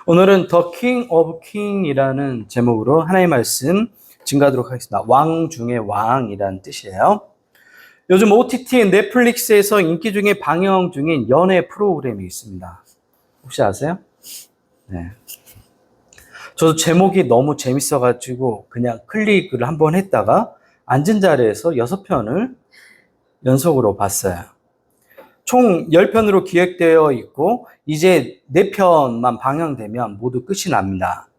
오늘은 The King of King이라는 제목으로 하나님의 말씀 증가하도록 하겠습니다. 왕 중에 왕이라는 뜻이에요. 요즘 OTT 넷플릭스에서 인기 중에 방영 중인 연애 프로그램이 있습니다. 혹시 아세요? 네. 저도 제목이 너무 재밌어가지고 그냥 클릭을 한번 했다가 앉은 자리에서 6편을 연속으로 봤어요. 총 10편으로 기획되어 있고 이제 4편만 방영되면 모두 끝이 납니다.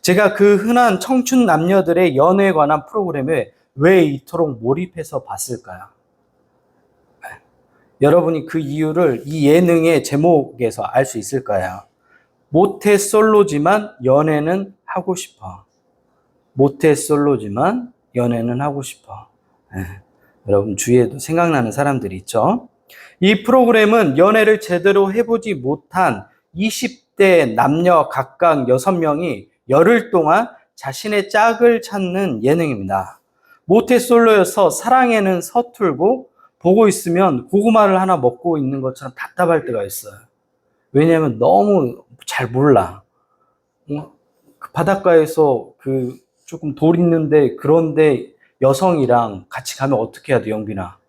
제가 그 흔한 청춘 남녀들의 연애에 관한 프로그램에 왜 이토록 몰입해서 봤을까요? 여러분이 그 이유를 이 예능의 제목에서 알 수 있을까요? 모태솔로지만 연애는 하고 싶어. 모태솔로지만 연애는 하고 싶어. 여러분 주위에도 생각나는 사람들이 있죠? 이 프로그램은 연애를 제대로 해보지 못한 20대 남녀 각각 6명이 열흘 동안 자신의 짝을 찾는 예능입니다. 모태솔로여서 사랑에는 서툴고 보고 있으면 고구마를 하나 먹고 있는 것처럼 답답할 때가 있어요. 왜냐하면 너무 잘 몰라. 그 바닷가에서 조금 돌 있는데 그런데 여성이랑 같이 가면 어떻게 해야 돼, 영빈아?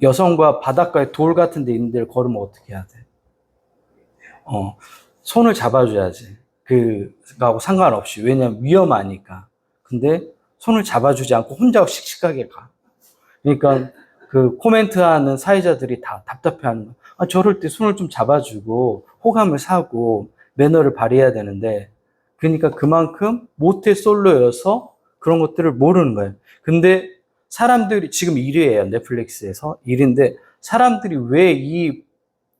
여성과 바닷가에 돌 같은 데 있는 데를 걸으면 어떻게 해야 돼? 손을 잡아줘야지. 그거하고 상관없이. 왜냐면 위험하니까. 근데 손을 잡아주지 않고 혼자 씩씩하게 가. 그러니까 그 코멘트하는 사회자들이 다 답답해하는 거야. 아, 저럴 때 손을 좀 잡아주고 호감을 사고 매너를 발휘해야 되는데 그러니까 그만큼 모태솔로여서 그런 것들을 모르는 거예요. 근데 사람들이 지금 1위예요. 넷플릭스에서 1위인데 사람들이 왜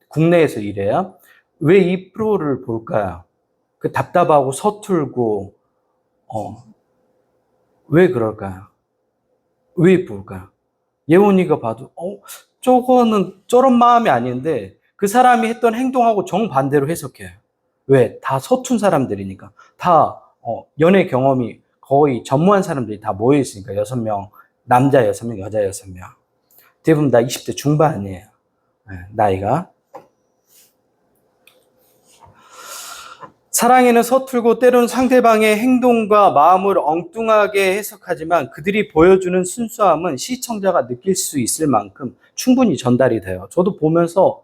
국내에서 이래요? 왜 이 프로를 볼까요? 그 답답하고 서툴고 왜 그럴까요? 왜 볼까요? 예원이가 봐도 저거는 저런 마음이 아닌데 그 사람이 했던 행동하고 정반대로 해석해요. 왜? 다 서툰 사람들이니까. 다 연애 경험이 거의 전무한 사람들이 다 모여 있으니까 6명, 남자 6명, 여자 6명. 대부분 다 20대 중반이에요. 나이가. 사랑에는 서툴고 때로는 상대방의 행동과 마음을 엉뚱하게 해석하지만 그들이 보여주는 순수함은 시청자가 느낄 수 있을 만큼 충분히 전달이 돼요. 저도 보면서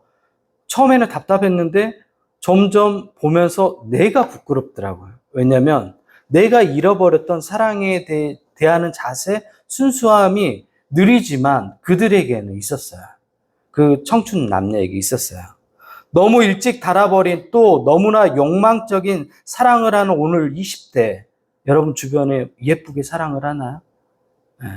처음에는 답답했는데 점점 보면서 내가 부끄럽더라고요. 왜냐하면 내가 잃어버렸던 사랑에 대하는 자세, 순수함이 느리지만 그들에게는 있었어요. 그 청춘 남녀에게 있었어요. 너무 일찍 달아버린 또 너무나 욕망적인 사랑을 하는 오늘 20대 여러분 주변에 예쁘게 사랑을 하나요? 네.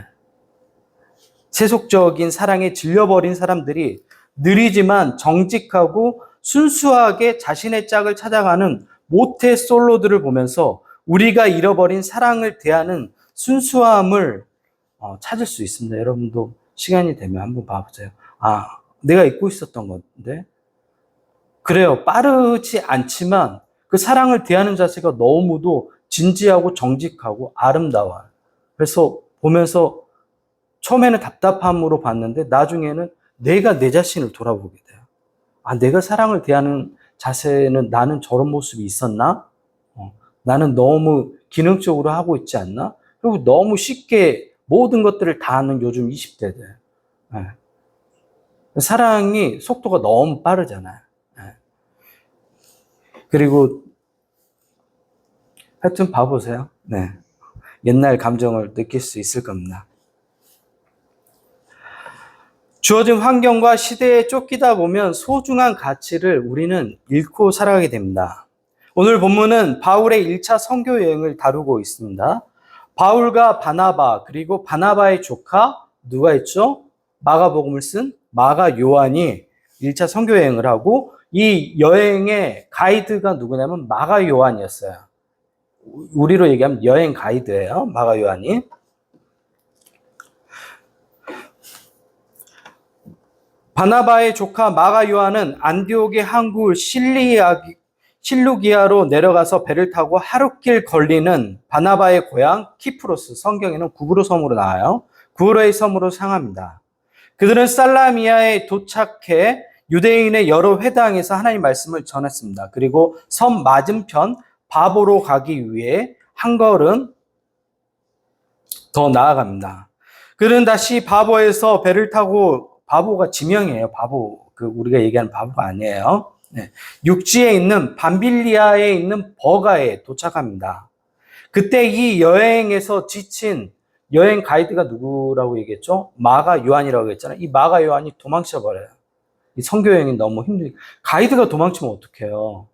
세속적인 사랑에 질려버린 사람들이 느리지만 정직하고 순수하게 자신의 짝을 찾아가는 모태솔로들을 보면서 우리가 잃어버린 사랑을 대하는 순수함을 찾을 수 있습니다. 여러분도 시간이 되면 한번 봐보세요. 아, 내가 잊고 있었던 건데 그래요. 빠르지 않지만 그 사랑을 대하는 자세가 너무도 진지하고 정직하고 아름다워요. 그래서 보면서 처음에는 답답함으로 봤는데 나중에는 내가 내 자신을 돌아보게 돼요. 아, 내가 사랑을 대하는 자세는 나는 저런 모습이 있었나? 나는 너무 기능적으로 하고 있지 않나? 그리고 너무 쉽게 모든 것들을 다 하는 요즘 20대들. 사랑이 속도가 너무 빠르잖아요. 그리고 하여튼 봐보세요. 네. 옛날 감정을 느낄 수 있을 겁니다. 주어진 환경과 시대에 쫓기다 보면 소중한 가치를 우리는 잃고 살아가게 됩니다. 오늘 본문은 바울의 1차 선교 여행을 다루고 있습니다. 바울과 바나바 그리고 바나바의 조카 누가 있죠? 마가복음을 쓴 마가 요한이 1차 선교 여행을 하고 이 여행의 가이드가 누구냐면 마가 요한이었어요. 우리로 얘기하면 여행 가이드예요. 마가 요한이. 바나바의 조카 마가 요한은 안디옥의 항구 실루기아로 내려가서 배를 타고 하룻길 걸리는 바나바의 고향 키프로스, 성경에는 구브로 섬으로 나와요. 구브로의 섬으로 향합니다. 그들은 살라미아에 도착해 유대인의 여러 회당에서 하나님 말씀을 전했습니다. 그리고 섬 맞은편 바보로 가기 위해 한 걸음 더 나아갑니다. 그는 다시 바보에서 배를 타고, 바보가 지명이에요. 바보, 우리가 얘기하는 바보가 아니에요. 네. 육지에 있는 밤빌리아에 있는 버가에 도착합니다. 그때 이 여행에서 지친 여행 가이드가 누구라고 얘기했죠? 마가 요한이라고 했잖아요. 이 마가 요한이 도망쳐 버려요. 이 선교 여행이 너무 힘들니까. 가이드가 도망치면 어떡해요?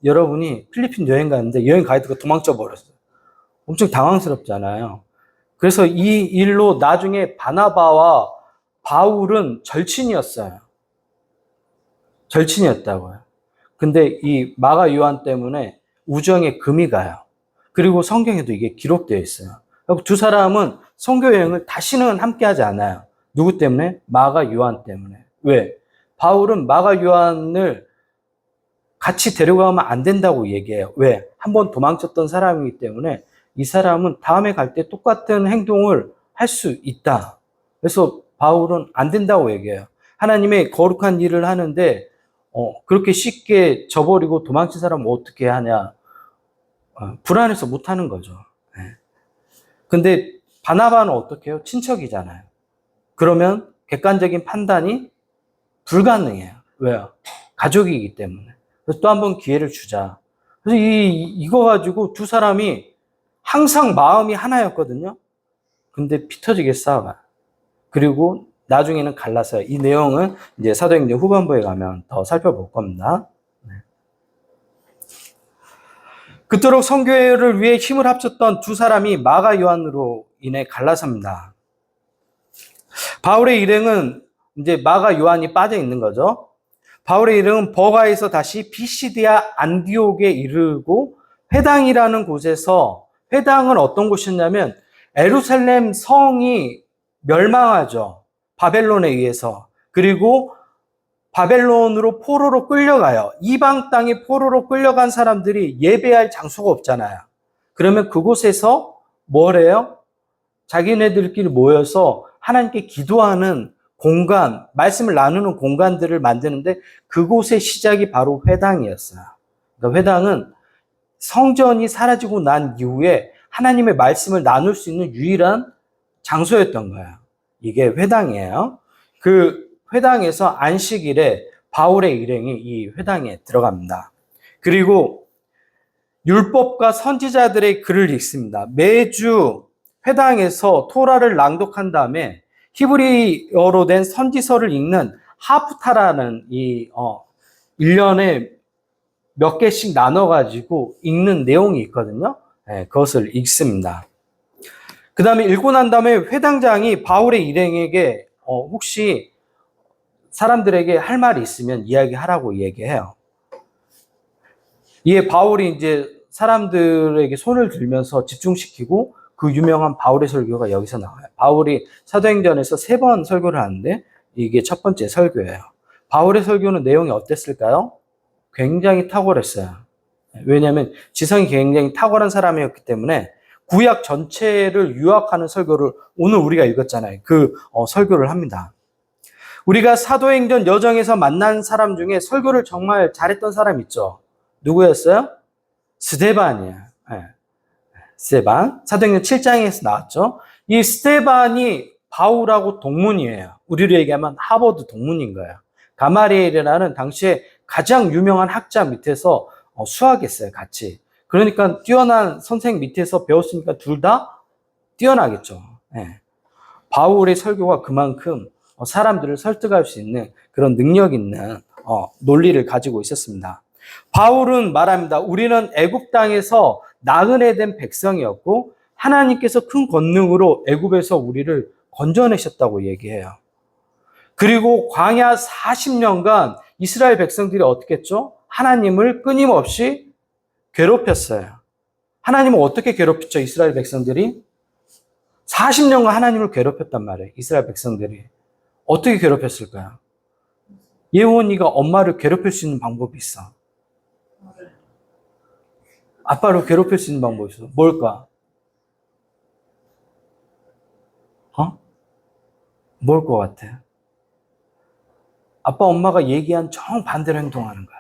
여러분이 필리핀 여행 가는데 여행 가이드가 도망쳐 버렸어요. 엄청 당황스럽잖아요. 그래서 이 일로 나중에 바나바와 바울은 절친이었어요. 절친이었다고요. 근데 이 마가 요한 때문에 우정에 금이 가요. 그리고 성경에도 이게 기록되어 있어요. 두 사람은 선교 여행을 다시는 함께 하지 않아요. 누구 때문에? 마가 요한 때문에. 왜? 바울은 마가 요한을 같이 데려가면 안 된다고 얘기해요. 왜? 한번 도망쳤던 사람이기 때문에 이 사람은 다음에 갈 때 똑같은 행동을 할 수 있다. 그래서 바울은 안 된다고 얘기해요. 하나님의 거룩한 일을 하는데 그렇게 쉽게 저버리고 도망친 사람은 어떻게 하냐. 불안해서 못 하는 거죠. 근데 바나바는 어떻게 해요? 친척이잖아요. 그러면 객관적인 판단이 불가능해요. 왜요? 가족이기 때문에. 그래서 또 한 번 기회를 주자. 그래서 이거 가지고 두 사람이 항상 마음이 하나였거든요. 근데 피 터지게 싸워요. 그리고 나중에는 갈라서요. 이 내용은 이제 사도행전 후반부에 가면 더 살펴볼 겁니다. 그토록 선교회를 위해 힘을 합쳤던 두 사람이 마가 요한으로 인해 갈라섭니다. 바울의 일행은 이제 마가 요한이 빠져 있는 거죠. 바울의 일행은 버가에서 다시 피시디아 안디옥에 이르고 회당이라는 곳에서, 회당은 어떤 곳이었냐면 예루살렘 성이 멸망하죠. 바벨론에 의해서. 그리고 바벨론으로 포로로 끌려가요. 이방 땅에 포로로 끌려간 사람들이 예배할 장소가 없잖아요. 그러면 그곳에서 뭘 해요? 자기네들끼리 모여서 하나님께 기도하는 공간, 말씀을 나누는 공간들을 만드는데 그곳의 시작이 바로 회당이었어요. 그러니까 회당은 성전이 사라지고 난 이후에 하나님의 말씀을 나눌 수 있는 유일한 장소였던 거예요. 이게 회당이에요. 그 회당에서 안식일에 바울의 일행이 이 회당에 들어갑니다. 그리고 율법과 선지자들의 글을 읽습니다. 매주 회당에서 토라를 낭독한 다음에 히브리어로 된 선지서를 읽는 하프타라는 1년에 몇 개씩 나눠가지고 읽는 내용이 있거든요. 네, 그것을 읽습니다. 그 다음에 읽고 난 다음에 회당장이 바울의 일행에게 혹시 사람들에게 할 말이 있으면 이야기하라고 얘기해요. 이에 바울이 이제 사람들에게 손을 들면서 집중시키고 그 유명한 바울의 설교가 여기서 나와요. 바울이 사도행전에서 3번 설교를 하는데 이게 첫 번째 설교예요. 바울의 설교는 내용이 어땠을까요? 굉장히 탁월했어요. 왜냐하면 지성이 굉장히 탁월한 사람이었기 때문에 구약 전체를 요약하는 설교를 오늘 우리가 읽었잖아요. 그 설교를 합니다. 우리가 사도행전 여정에서 만난 사람 중에 설교를 정말 잘했던 사람 있죠. 누구였어요? 스데반이에요. 네. 스데반. 사도행전 7장에서 나왔죠. 이 스데반이 바울하고 동문이에요. 우리로 얘기하면 하버드 동문인 거예요. 가마리엘이라는 당시에 가장 유명한 학자 밑에서 수학했어요, 같이. 그러니까 뛰어난 선생 밑에서 배웠으니까 둘 다 뛰어나겠죠. 네. 바울의 설교가 그만큼 사람들을 설득할 수 있는 그런 능력 있는 논리를 가지고 있었습니다. 바울은 말합니다. 우리는 애굽 땅에서 나그네 된 백성이었고 하나님께서 큰 권능으로 애굽에서 우리를 건져내셨다고 얘기해요. 그리고 광야 40년간 이스라엘 백성들이 어떻게 했죠? 하나님을 끊임없이 괴롭혔어요. 하나님은 어떻게 괴롭혔죠? 이스라엘 백성들이? 40년간 하나님을 괴롭혔단 말이에요. 이스라엘 백성들이. 어떻게 괴롭혔을까요? 예원이가 엄마를 괴롭힐 수 있는 방법이 있어. 아빠를 괴롭힐 수 있는 방법이 있어. 뭘까? 뭘 것 같아? 아빠, 엄마가 얘기한 정반대로 행동하는 거야.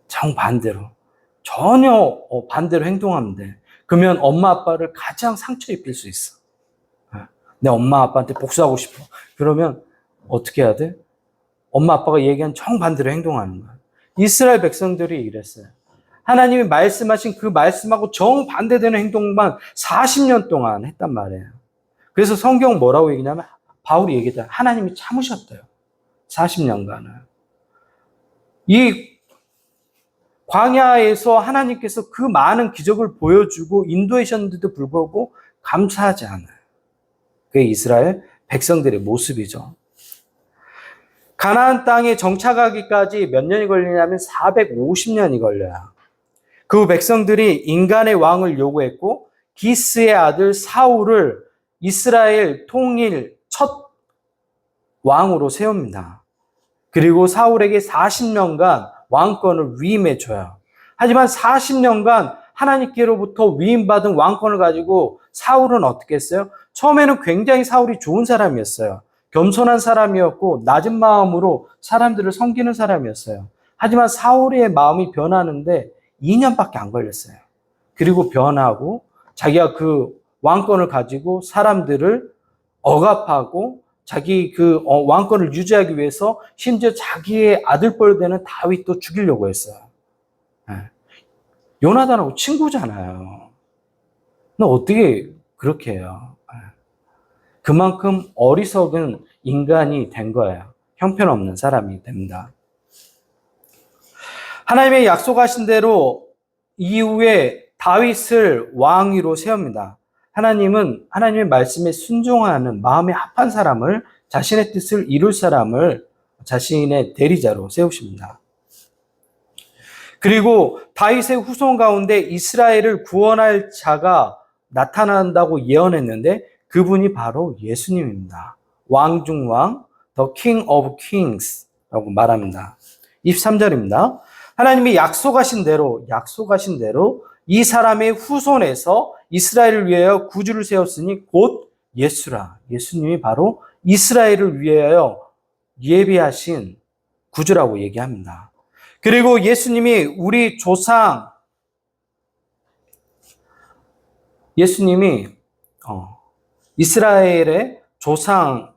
정반대로. 전혀 반대로 행동하면 돼. 그러면 엄마, 아빠를 가장 상처 입힐 수 있어. 내 엄마, 아빠한테 복수하고 싶어. 그러면 어떻게 해야 돼? 엄마, 아빠가 얘기한 정반대로 행동하는 거야. 이스라엘 백성들이 이랬어요. 하나님이 말씀하신 그 말씀하고 정반대되는 행동만 40년 동안 했단 말이에요. 그래서 성경 뭐라고 얘기냐면 바울이 얘기했다. 하나님이 참으셨대요. 40년간을. 이 광야에서 하나님께서 그 많은 기적을 보여주고 인도하셨는데도 불구하고 감사하지 않아요. 그게 이스라엘 백성들의 모습이죠. 가나안 땅에 정착하기까지 몇 년이 걸리냐면 450년이 걸려요. 그 백성들이 인간의 왕을 요구했고 기스의 아들 사울을 이스라엘 통일 첫 왕으로 세웁니다. 그리고 사울에게 40년간 왕권을 위임해 줘요. 하지만 40년간 하나님께로부터 위임받은 왕권을 가지고 사울은 어떻게 했어요? 처음에는 굉장히 사울이 좋은 사람이었어요. 겸손한 사람이었고 낮은 마음으로 사람들을 섬기는 사람이었어요. 하지만 사울의 마음이 변하는데 2년밖에 안 걸렸어요. 그리고 변하고 자기가 그 왕권을 가지고 사람들을 억압하고 자기 그 왕권을 유지하기 위해서 심지어 자기의 아들뻘 되는 다윗도 죽이려고 했어요. 요나단하고 친구잖아요. 너 어떻게 그렇게 해요? 그만큼 어리석은 인간이 된 거예요. 형편없는 사람이 됩니다. 하나님의 약속하신 대로 이후에 다윗을 왕위로 세웁니다. 하나님은 하나님의 말씀에 순종하는 마음에 합한 사람을, 자신의 뜻을 이룰 사람을 자신의 대리자로 세우십니다. 그리고 다윗의 후손 가운데 이스라엘을 구원할 자가 나타난다고 예언했는데 그분이 바로 예수님입니다. 왕 중 왕, The King of Kings라고 말합니다. 23절입니다. 하나님이 약속하신 대로 이 사람의 후손에서 이스라엘을 위하여 구주를 세웠으니 곧 예수라. 예수님이 바로 이스라엘을 위하여 예비하신 구주라고 얘기합니다. 그리고 예수님이 우리 조상, 예수님이 이스라엘의 조상이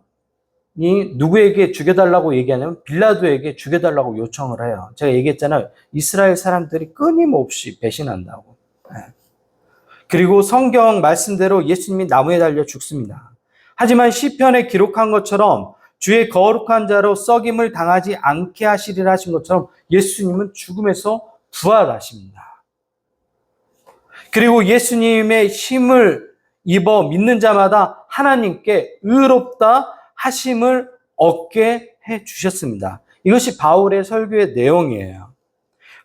누구에게 죽여달라고 얘기하냐면 빌라도에게 죽여달라고 요청을 해요. 제가 얘기했잖아요. 이스라엘 사람들이 끊임없이 배신한다고. 그리고 성경 말씀대로 예수님이 나무에 달려 죽습니다. 하지만 시편에 기록한 것처럼 주의 거룩한 자로 썩임을 당하지 않게 하시리라 하신 것처럼 예수님은 죽음에서 부활하십니다. 그리고 예수님의 힘을 입어 믿는 자마다 하나님께 의롭다 하심을 얻게 해 주셨습니다. 이것이 바울의 설교의 내용이에요.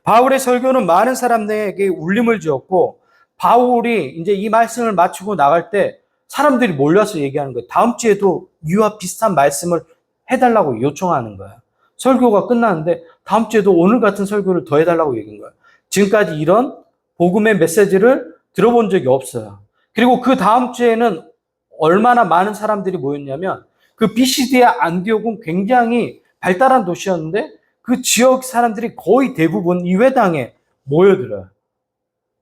바울의 설교는 많은 사람들에게 울림을 주었고 바울이 이제 이 말씀을 마치고 나갈 때 사람들이 몰려서 얘기하는 거예요. 다음 주에도 이와 비슷한 말씀을 해달라고 요청하는 거예요. 설교가 끝났는데 다음 주에도 오늘 같은 설교를 더 해달라고 얘기한 거예요. 지금까지 이런 복음의 메시지를 들어본 적이 없어요. 그리고 그 다음 주에는 얼마나 많은 사람들이 모였냐면 그 비시디아 안디옥은 굉장히 발달한 도시였는데 그 지역 사람들이 거의 대부분 이 회당에 모여들어요.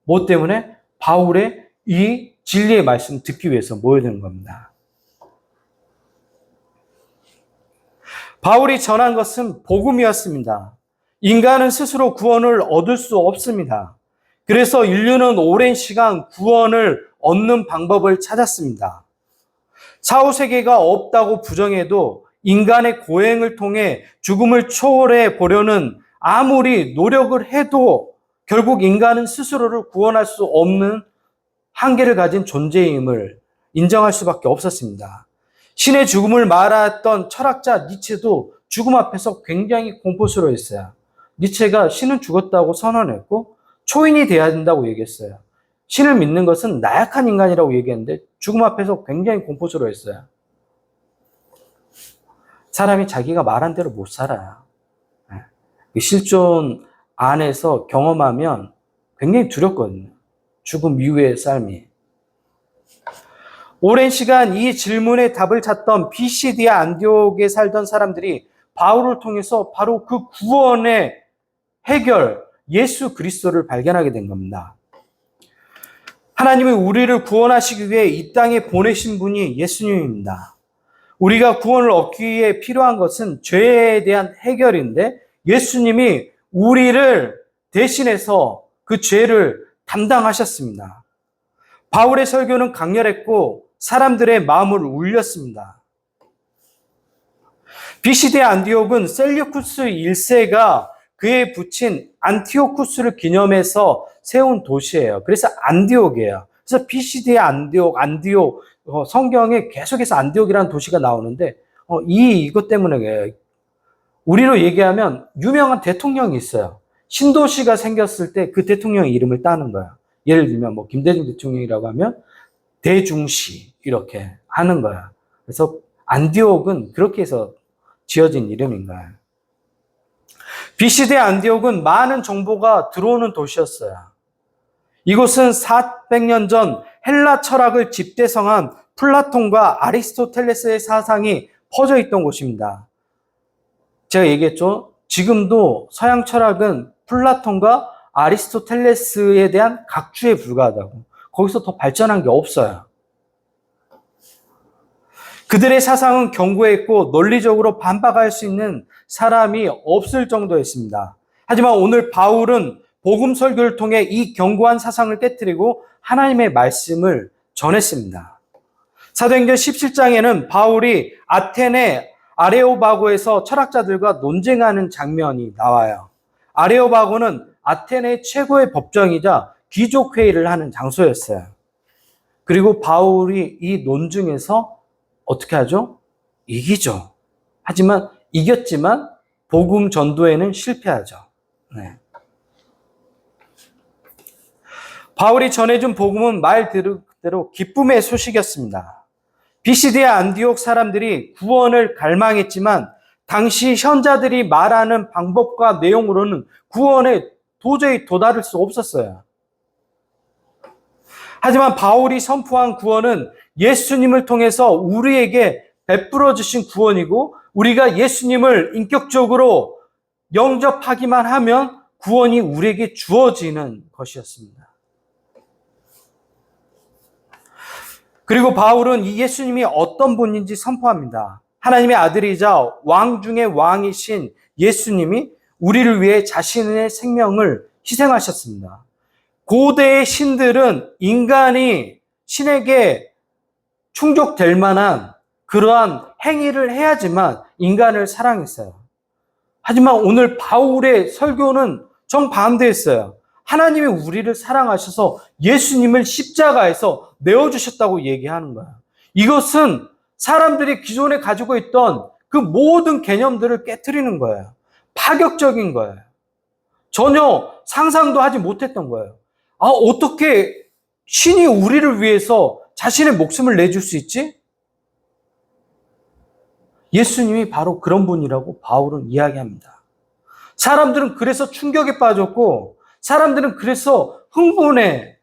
뭐 때문에? 바울의 이 진리의 말씀 듣기 위해서 모여드는 겁니다. 바울이 전한 것은 복음이었습니다. 인간은 스스로 구원을 얻을 수 없습니다. 그래서 인류는 오랜 시간 구원을 얻는 방법을 찾았습니다. 사후세계가 없다고 부정해도 인간의 고행을 통해 죽음을 초월해 보려는 아무리 노력을 해도 결국 인간은 스스로를 구원할 수 없는 한계를 가진 존재임을 인정할 수밖에 없었습니다. 신의 죽음을 말했던 철학자 니체도 죽음 앞에서 굉장히 공포스러워했어요. 니체가 신은 죽었다고 선언했고 초인이 돼야 된다고 얘기했어요. 신을 믿는 것은 나약한 인간이라고 얘기했는데 죽음 앞에서 굉장히 공포스러워했어요. 사람이 자기가 말한 대로 못 살아요. 실존 안에서 경험하면 굉장히 두렵거든요. 죽음 이후의 삶이. 오랜 시간 이 질문에 답을 찾던 비시디아 안디옥에 살던 사람들이 바울을 통해서 바로 그 구원의 해결, 예수 그리스도를 발견하게 된 겁니다. 하나님이 우리를 구원하시기 위해 이 땅에 보내신 분이 예수님입니다. 우리가 구원을 얻기 위해 필요한 것은 죄에 대한 해결인데 예수님이 우리를 대신해서 그 죄를 담당하셨습니다. 바울의 설교는 강렬했고 사람들의 마음을 울렸습니다. BC대 안디옥은 셀류쿠스 1세가 그에 붙인 안티오쿠스를 기념해서 세운 도시예요. 그래서 안디옥이에요. 그래서 BC대 안디옥, 성경에 계속해서 안디옥이라는 도시가 나오는데 이것 때문에 우리로 얘기하면 유명한 대통령이 있어요. 신도시가 생겼을 때 그 대통령의 이름을 따는 거예요. 예를 들면 김대중 대통령이라고 하면 대중시 이렇게 하는 거야. 그래서 안디옥은 그렇게 해서 지어진 이름인 거예요. BC대 안디옥은 많은 정보가 들어오는 도시였어요. 이곳은 400년 전 헬라 철학을 집대성한 플라톤과 아리스토텔레스의 사상이 퍼져 있던 곳입니다. 제가 얘기했죠. 지금도 서양 철학은 플라톤과 아리스토텔레스에 대한 각주에 불과하다고. 거기서 더 발전한 게 없어요. 그들의 사상은 견고했고 논리적으로 반박할 수 있는 사람이 없을 정도였습니다. 하지만 오늘 바울은 복음 설교를 통해 이 견고한 사상을 깨뜨리고 하나님의 말씀을 전했습니다. 사도행전 17장에는 바울이 아테네 아레오바고에서 철학자들과 논쟁하는 장면이 나와요. 아레오바고는 아테네 최고의 법정이자 귀족회의를 하는 장소였어요. 그리고 바울이 이 논중에서 어떻게 하죠? 이기죠. 하지만 이겼지만 복음 전도에는 실패하죠. 네. 바울이 전해준 복음은 말 그대로 기쁨의 소식이었습니다. BCD 안디옥 사람들이 구원을 갈망했지만 당시 현자들이 말하는 방법과 내용으로는 구원에 도저히 도달할 수 없었어요. 하지만 바울이 선포한 구원은 예수님을 통해서 우리에게 베풀어 주신 구원이고 우리가 예수님을 인격적으로 영접하기만 하면 구원이 우리에게 주어지는 것이었습니다. 그리고 바울은 이 예수님이 어떤 분인지 선포합니다. 하나님의 아들이자 왕 중의 왕이신 예수님이 우리를 위해 자신의 생명을 희생하셨습니다. 고대의 신들은 인간이 신에게 충족될 만한 그러한 행위를 해야지만 인간을 사랑했어요. 하지만 오늘 바울의 설교는 정반대했어요. 하나님이 우리를 사랑하셔서 예수님을 십자가에서 내어주셨다고 얘기하는 거예요. 이것은 사람들이 기존에 가지고 있던 그 모든 개념들을 깨트리는 거예요. 파격적인 거예요. 전혀 상상도 하지 못했던 거예요. 어떻게 신이 우리를 위해서 자신의 목숨을 내줄 수 있지? 예수님이 바로 그런 분이라고 바울은 이야기합니다. 사람들은 그래서 충격에 빠졌고 사람들은 그래서 흥분에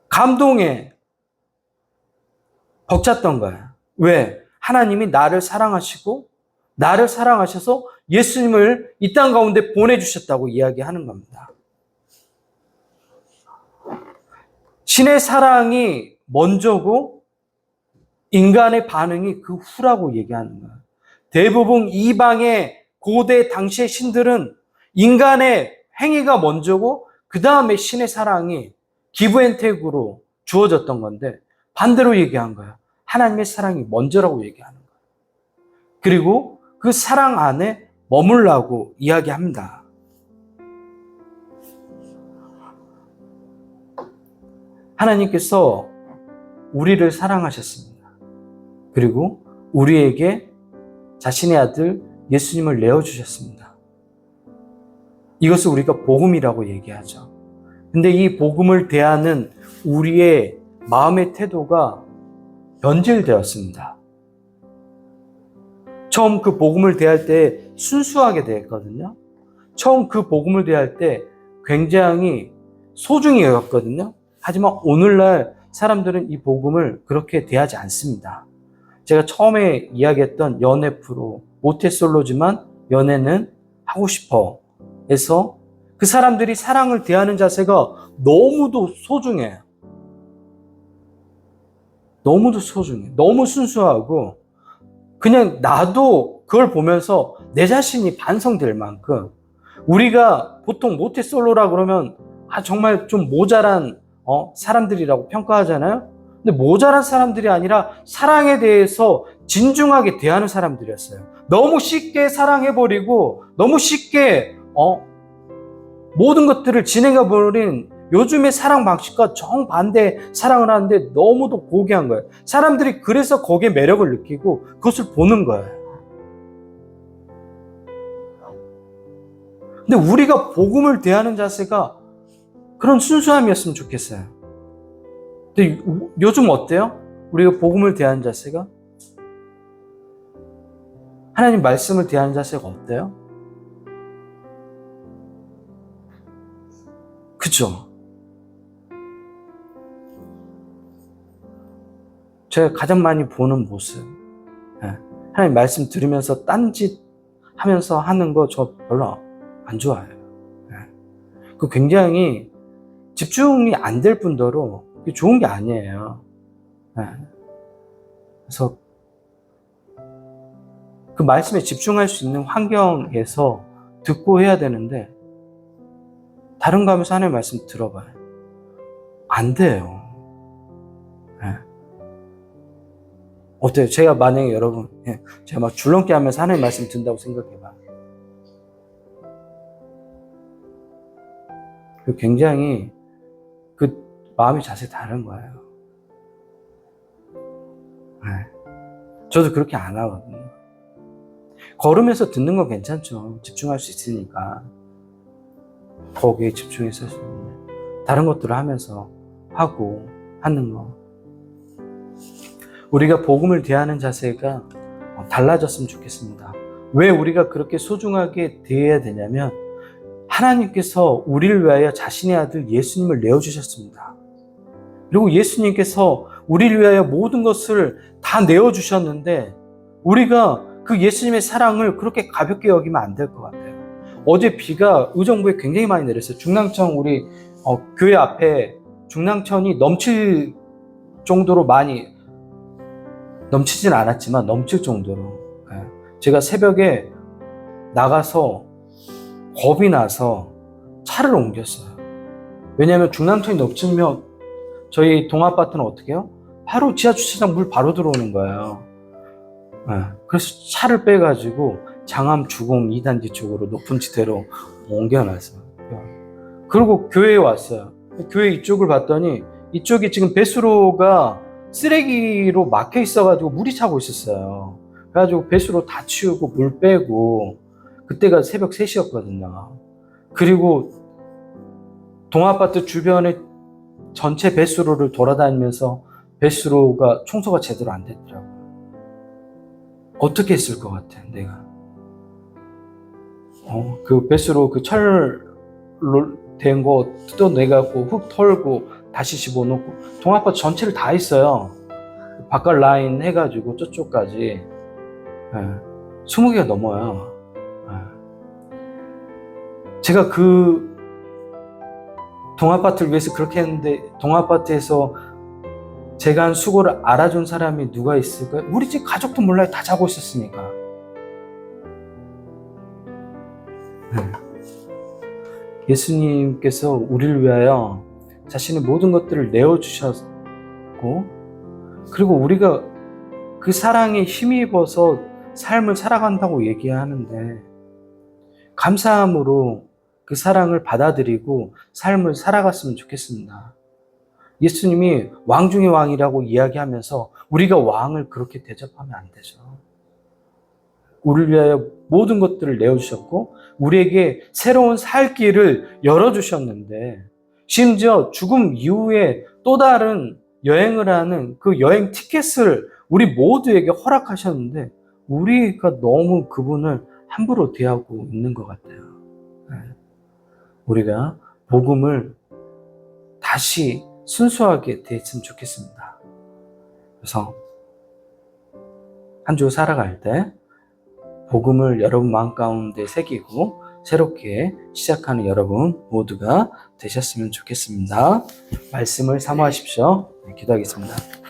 감동에 벅찼던 거예요. 왜? 하나님이 나를 사랑하시고 나를 사랑하셔서 예수님을 이 땅 가운데 보내주셨다고 이야기하는 겁니다. 신의 사랑이 먼저고 인간의 반응이 그 후라고 얘기하는 거예요. 대부분 이방의 고대 당시의 신들은 인간의 행위가 먼저고 그 다음에 신의 사랑이 기브앤테이크로 주어졌던 건데 반대로 얘기한 거예요. 하나님의 사랑이 먼저라고 얘기하는 거예요. 그리고 그 사랑 안에 머물라고 이야기합니다. 하나님께서 우리를 사랑하셨습니다. 그리고 우리에게 자신의 아들 예수님을 내어주셨습니다. 이것을 우리가 복음이라고 얘기하죠. 근데 이 복음을 대하는 우리의 마음의 태도가 변질되었습니다. 처음 그 복음을 대할 때 순수하게 대했거든요. 처음 그 복음을 대할 때 굉장히 소중히 여겼거든요. 하지만 오늘날 사람들은 이 복음을 그렇게 대하지 않습니다. 제가 처음에 이야기했던 연애 프로, 모태솔로지만 연애는 하고 싶어 해서 그 사람들이 사랑을 대하는 자세가 너무도 소중해요. 너무도 소중해. 너무 순수하고 그냥 나도 그걸 보면서 내 자신이 반성될 만큼 우리가 보통 모태솔로라 그러면 정말 좀 모자란 사람들이라고 평가하잖아요. 근데 모자란 사람들이 아니라 사랑에 대해서 진중하게 대하는 사람들이었어요. 너무 쉽게 사랑해버리고 너무 쉽게 모든 것들을 진행해버린 요즘의 사랑 방식과 정반대 사랑을 하는데 너무도 고귀한 거예요. 사람들이 그래서 거기에 매력을 느끼고 그것을 보는 거예요. 근데 우리가 복음을 대하는 자세가 그런 순수함이었으면 좋겠어요. 근데 요즘 어때요? 우리가 복음을 대하는 자세가? 하나님 말씀을 대하는 자세가 어때요? 그죠? 제가 가장 많이 보는 모습. 하나님 말씀 들으면서 딴짓 하면서 하는 거 저 별로 안 좋아해요. 그 굉장히 집중이 안 될 뿐더러 좋은 게 아니에요. 그래서 그 말씀에 집중할 수 있는 환경에서 듣고 해야 되는데 다른 거 하면서 하나님 말씀 들어봐요. 안 돼요. 어때요? 제가 만약에 여러분 제가 막 줄넘기 하면서 하나님 말씀 듣는다고 생각해봐. 굉장히 그 마음의 자세 다른 거예요. 저도 그렇게 안 하거든요. 걸으면서 듣는 건 괜찮죠. 집중할 수 있으니까. 거기에 집중해서 할 수 있는데 다른 것들을 하면서 하고 하는 거. 우리가 복음을 대하는 자세가 달라졌으면 좋겠습니다. 왜 우리가 그렇게 소중하게 대해야 되냐면 하나님께서 우리를 위하여 자신의 아들 예수님을 내어주셨습니다. 그리고 예수님께서 우리를 위하여 모든 것을 다 내어주셨는데 우리가 그 예수님의 사랑을 그렇게 가볍게 여기면 안 될 것 같아요. 어제 비가 의정부에 굉장히 많이 내렸어요. 중랑천 우리 교회 앞에 중랑천이 넘칠 정도로 많이 넘치진 않았지만 넘칠 정도로 제가 새벽에 나가서 겁이 나서 차를 옮겼어요. 왜냐하면 중랑천이 넘치면 저희 동아파트는 어떻게 해요? 바로 지하 주차장 물 바로 들어오는 거예요. 그래서 차를 빼가지고 장암 주공 2단지 쪽으로 높은 지대로 옮겨놨어요. 그리고 교회에 왔어요. 교회 이쪽을 봤더니 이쪽이 지금 배수로가 쓰레기로 막혀 있어가지고 물이 차고 있었어요. 그래가지고 배수로 다 치우고 물 빼고 그때가 새벽 3시였거든요. 그리고 동아파트 주변에 전체 배수로를 돌아다니면서 배수로가 청소가 제대로 안 됐더라고요. 어떻게 했을 것 같아, 내가? 그 배수로 그 철로 된 거 뜯어내갖고 흙 털고 다시 집어넣고 동아파트 전체를 다 했어요. 바깥 라인 해가지고 저쪽까지 20개가 넘어요. 제가 그 동아파트를 위해서 그렇게 했는데 동아파트에서 제가 한 수고를 알아준 사람이 누가 있을까요? 우리 집 가족도 몰라요. 다 자고 있었으니까. 예수님께서 우리를 위하여 자신의 모든 것들을 내어주셨고 그리고 우리가 그 사랑에 힘입어서 삶을 살아간다고 얘기하는데 감사함으로 그 사랑을 받아들이고 삶을 살아갔으면 좋겠습니다. 예수님이 왕 중의 왕이라고 이야기하면서 우리가 왕을 그렇게 대접하면 안 되죠. 우리를 위하여 모든 것들을 내어주셨고 우리에게 새로운 살 길을 열어주셨는데 심지어 죽음 이후에 또 다른 여행을 하는 그 여행 티켓을 우리 모두에게 허락하셨는데 우리가 너무 그분을 함부로 대하고 있는 것 같아요. 우리가 복음을 다시 순수하게 대했으면 좋겠습니다. 그래서 한 주 살아갈 때 복음을 여러분 마음 가운데 새기고 새롭게 시작하는 여러분 모두가 되셨으면 좋겠습니다. 말씀을 사모하십시오. 기도하겠습니다.